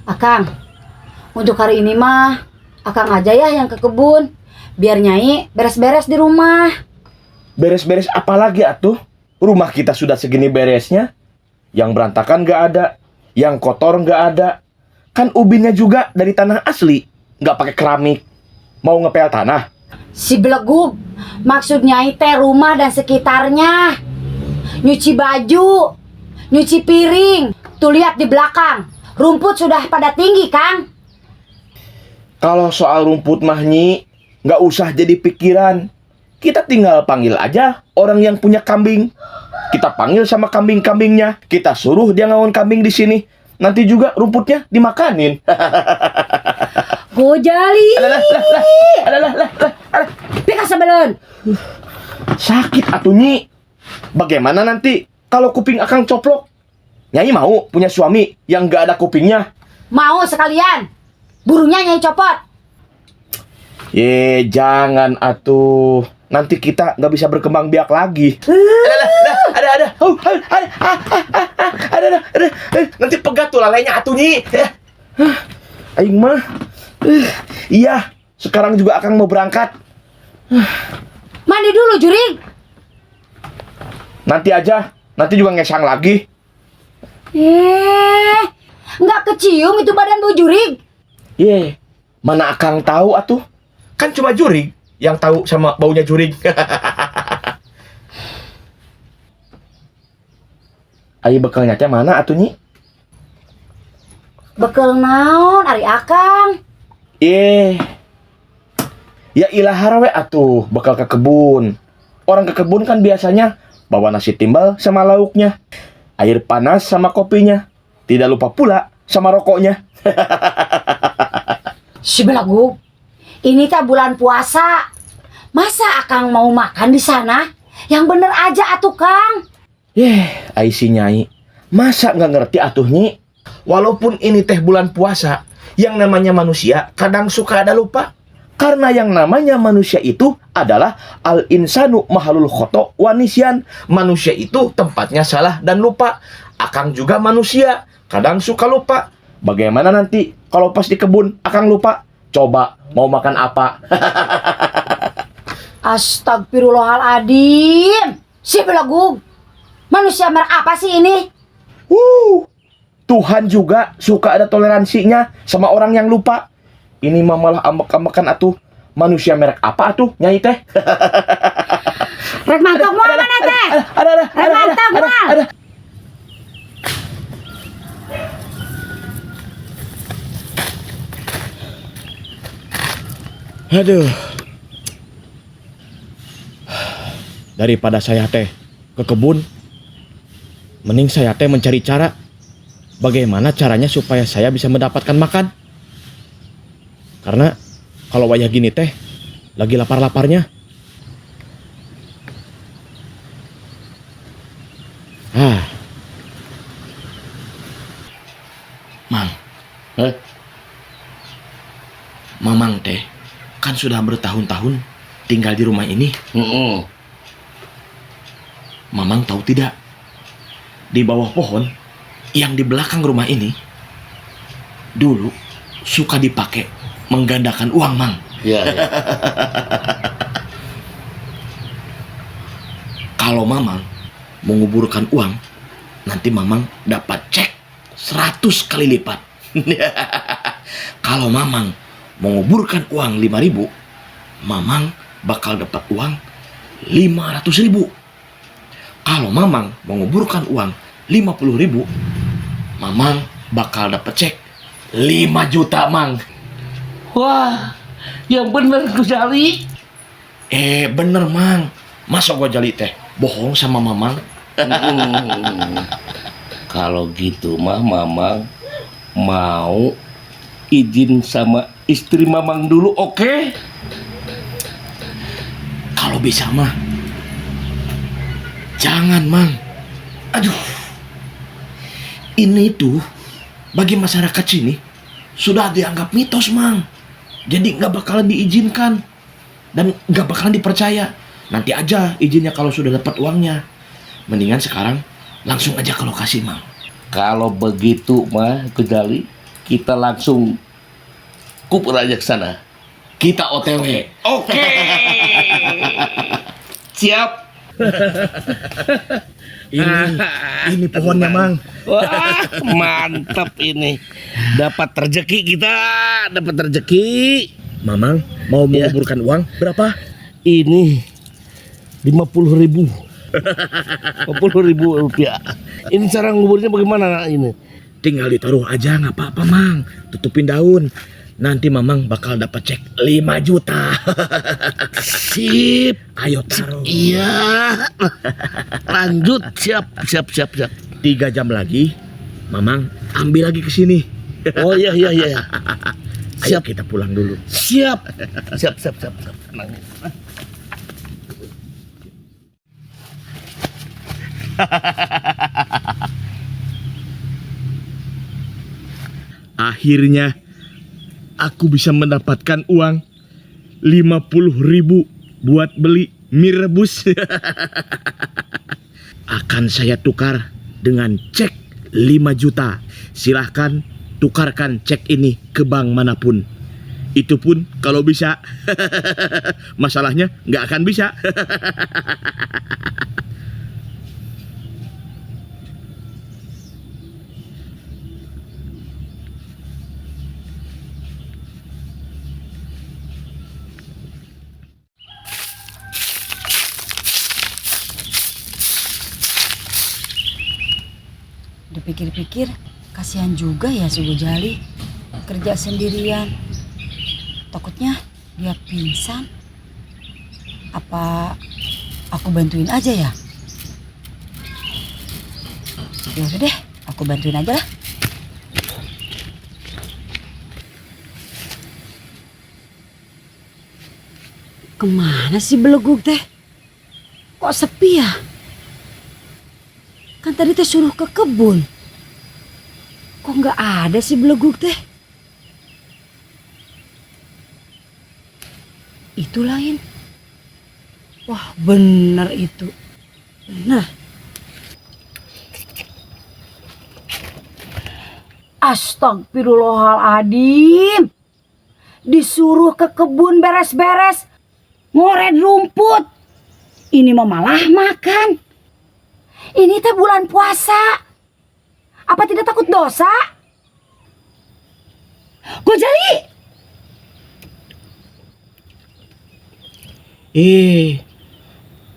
Akang, untuk hari ini mah Akang aja ya yang ke kebun. Biar Nyai beres-beres di rumah. Beres-beres apa lagi atuh? Rumah kita sudah segini beresnya. Yang berantakan nggak ada, yang kotor nggak ada. Kan ubinnya juga dari tanah asli, nggak pakai keramik. Mau ngepel tanah? Si belegug, maksud Nyai teh rumah dan sekitarnya. Nyuci baju, nyuci piring. Tuh lihat di belakang, rumput sudah pada tinggi, Kang. Kalau soal rumput mah Nyi, nggak usah jadi pikiran. Kita tinggal panggil aja orang yang punya kambing. Kita panggil sama kambing-kambingnya. Kita suruh dia ngawin kambing di sini. Nanti juga rumputnya dimakanin. Gojali. Adalah. Pika sebelum. Sakit atuh Nyi. Bagaimana nanti kalau kuping Akang coplok? Nyai mau punya suami yang nggak ada kupingnya? Mau sekalian. Burungnya Nyai copot. Jangan atuh. Nanti kita nggak bisa berkembang biak lagi. Ada. Ada. Nanti pegat tuh lalainya atuh Nyi. Aing mah. Iya, sekarang juga Akang mau berangkat. Mandi dulu, Jurig. Nanti aja, nanti juga ngesang lagi. Nggak kecium itu badan Bu Jurig. Mana Akang tahu atuh? Kan cuma Jurig yang tahu sama baunya Jurig. Ayo bekalnya teh mana atuh Nyi? Bekel naon ari Akang? Ya ilahar we atuh, bekal ke kebun. Orang ke kebun kan biasanya bawa nasi timbal sama lauknya, air panas sama kopinya, tidak lupa pula sama rokoknya. Si belagu, ini teh bulan puasa. Masa Akang mau makan di sana? Yang bener aja atuh Kang. Ai si Nyai, masa nggak ngerti atuh Nyi? Walaupun ini teh bulan puasa, yang namanya manusia kadang suka ada lupa. Karena yang namanya manusia itu adalah al-insanu mahalul khoto wanisian. Manusia itu tempatnya salah dan lupa. Akang juga manusia, kadang suka lupa. Bagaimana nanti kalau pas di kebun Akang lupa? Coba mau makan apa? Astagfirullahaladzim. Si belagu, manusia merek apa sih ini? Tuhan juga suka ada toleransinya sama orang yang lupa. Ini mah malah ambek-ambekan atuh. Manusia merek apa atuh Nyai teh? Rek mantok mau mana teh? Rek mantok mau. Aduh. Daripada saya teh ke kebun, mending saya teh mencari cara bagaimana caranya supaya saya bisa mendapatkan makan. Karena kalau wayah gini teh lagi lapar-laparnya. Mang. Mamang teh kan sudah bertahun-tahun tinggal di rumah ini. Mamang tahu tidak? Di bawah pohon yang di belakang rumah ini dulu suka dipakai menggandakan uang, Mang. Iya. Kalau Mamang menguburkan uang, nanti Mamang dapat cek 100 kali lipat. Kalau Mamang menguburkan uang 5.000, Mamang bakal dapat uang 500.000. Kalau Mamang menguburkan uang 50.000, Mamang bakal dapat cek 5 juta, Mang. Wah, yang bener Gojali. Bener, Mang. Masa Gojali teh bohong sama Mamang? Kalau gitu mah Mamang mau izin sama istri Mamang dulu, oke? Kalau bisa mah jangan, Mang. Aduh. Ini tuh bagi masyarakat sini sudah dianggap mitos, Mang. Jadi nggak bakalan diizinkan dan nggak bakalan dipercaya. Nanti aja izinnya kalau sudah dapat uangnya. Mendingan sekarang langsung aja ke lokasi, Mang. Kalau begitu mah Gojali, kita langsung kuper aja ke sana. Kita OTW. Oke. Siap. Ini pohonnya, Mang. Wah, mantap ini. Dapat rezeki kita, dapat rezeki. Mamang mau Ya. menguburkan uang berapa? Ini 50.000. 50.000 rupiah. Ini cara nguburnya bagaimana ini? Tinggal ditaruh aja nggak apa-apa, Mang. Tutupin daun. Nanti Mamang bakal dapat cek 5 juta. Sip. Ayo taruh. Iya. Lanjut, siap. 3 jam lagi, Mamang ambil lagi ke sini. Oh iya. Ayo Siap. kita pulang dulu. Siap. Tenang. Akhirnya aku bisa mendapatkan uang 50.000 buat beli mie rebus. Akan saya tukar dengan cek 5 juta. Silahkan tukarkan cek ini ke bank manapun. Itu pun kalau bisa. Masalahnya nggak akan bisa. Dipikir-pikir, kasihan juga ya si Gojali. Kerja sendirian. Takutnya dia pingsan. Apa aku bantuin aja ya? Ya udah deh, aku bantuin aja lah. Kemana sih Belegug teh? Kok sepi ya? Kan tadi teh suruh ke kebun. Kok nggak ada sih Belegug teh? Itu lain. Wah bener itu. Bener. Astagfirullahaladzim. Disuruh ke kebun beres-beres. Ngoret rumput. Ini mah malah makan. Ini teh bulan puasa. Apa tidak takut dosa? Gojali!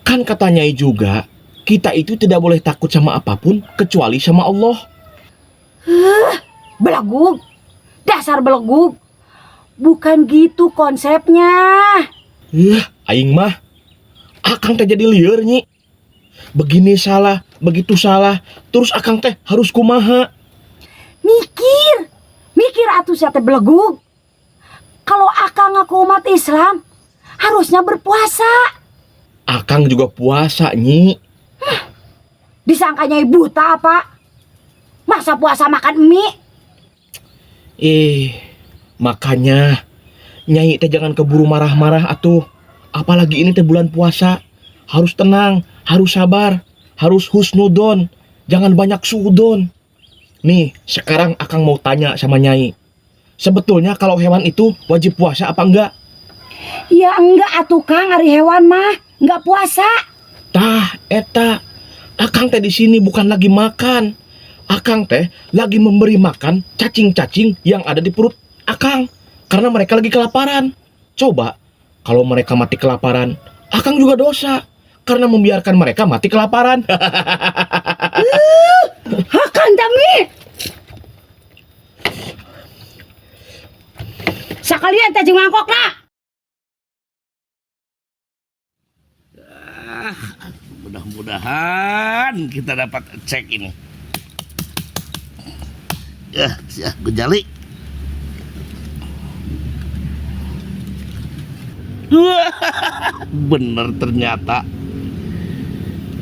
Kan katanya juga kita itu tidak boleh takut sama apapun kecuali sama Allah. Belegug. Dasar belegug. Bukan gitu konsepnya. Aing mah akang teh jadi lieur nyi. Begini salah, begitu salah, terus akang teh harus kumaha? Mikir atuh sia teh belegug. Kalau akang ngaku umat Islam, harusnya berpuasa. Akang juga puasa nyi. Disangkanya buta apa? Masa puasa makan mie? Makanya Nyai teh jangan keburu marah-marah atuh. Apalagi ini teh bulan puasa. Harus tenang, harus sabar, harus husnudon. Jangan banyak suudon. Nih, sekarang akang mau tanya sama Nyai. Sebetulnya kalau hewan itu wajib puasa apa enggak? Ya enggak atuh Kang, ari hewan mah enggak puasa. Tah, eta. Akang teh di sini bukan lagi makan. Akang teh lagi memberi makan cacing-cacing yang ada di perut akang. Karena mereka lagi kelaparan. Coba, kalau mereka mati kelaparan, akang juga dosa. Karena membiarkan mereka mati kelaparan. Hakan dami. Sakalian teh jeung mangkokna. Mudah-mudahan kita dapat cek ini. Ya, siap Gojali. Bener ternyata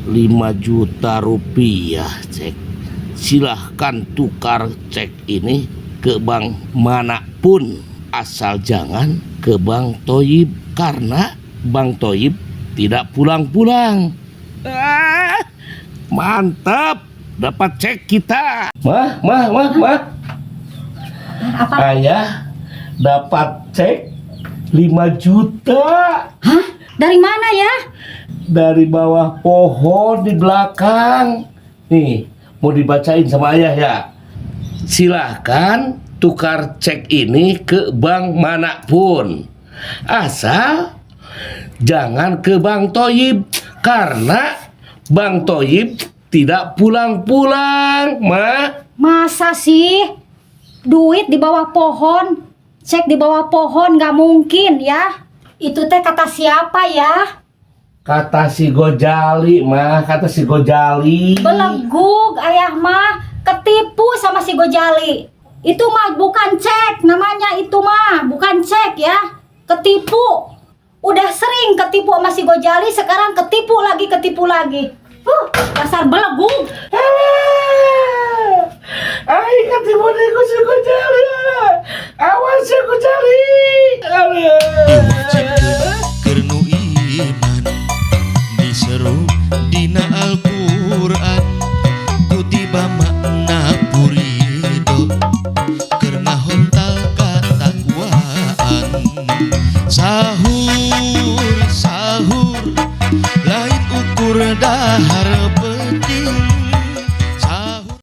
5 juta rupiah cek. Silahkan tukar cek ini ke bank manapun, asal jangan ke Bank Thoyib, karena Bank Thoyib tidak pulang-pulang. Mantap, dapat cek kita. Mah. Apa? Ayah dapat cek 5 juta Hah? Dari mana ya? dari bawah pohon di belakang. Nih, mau dibacain sama ayah ya. Silahkan tukar cek ini ke bank manapun. Asal jangan ke Bang Toyib, karena Bang Toyib tidak pulang-pulang, Ma. Masa sih? Duit di bawah pohon? Cek di bawah pohon gak mungkin ya. Itu teh kata siapa ya? Kata si Gojali, Ma. Kata si Gojali. Belegug ayah mah. Ketipu sama si Gojali. Itu mah bukan cek namanya, itu mah bukan cek ya. Ketipu. Udah sering ketipu sama si Gojali, sekarang ketipu lagi. Dasar belegug. Ay, ketipu deh si Gojali. Awas si Gojali. Diwajibkeun keur nu iman diseru dina Al-Qur'an kutiba makna purido keur ngahontal katakwaan sahur lain ukur dahar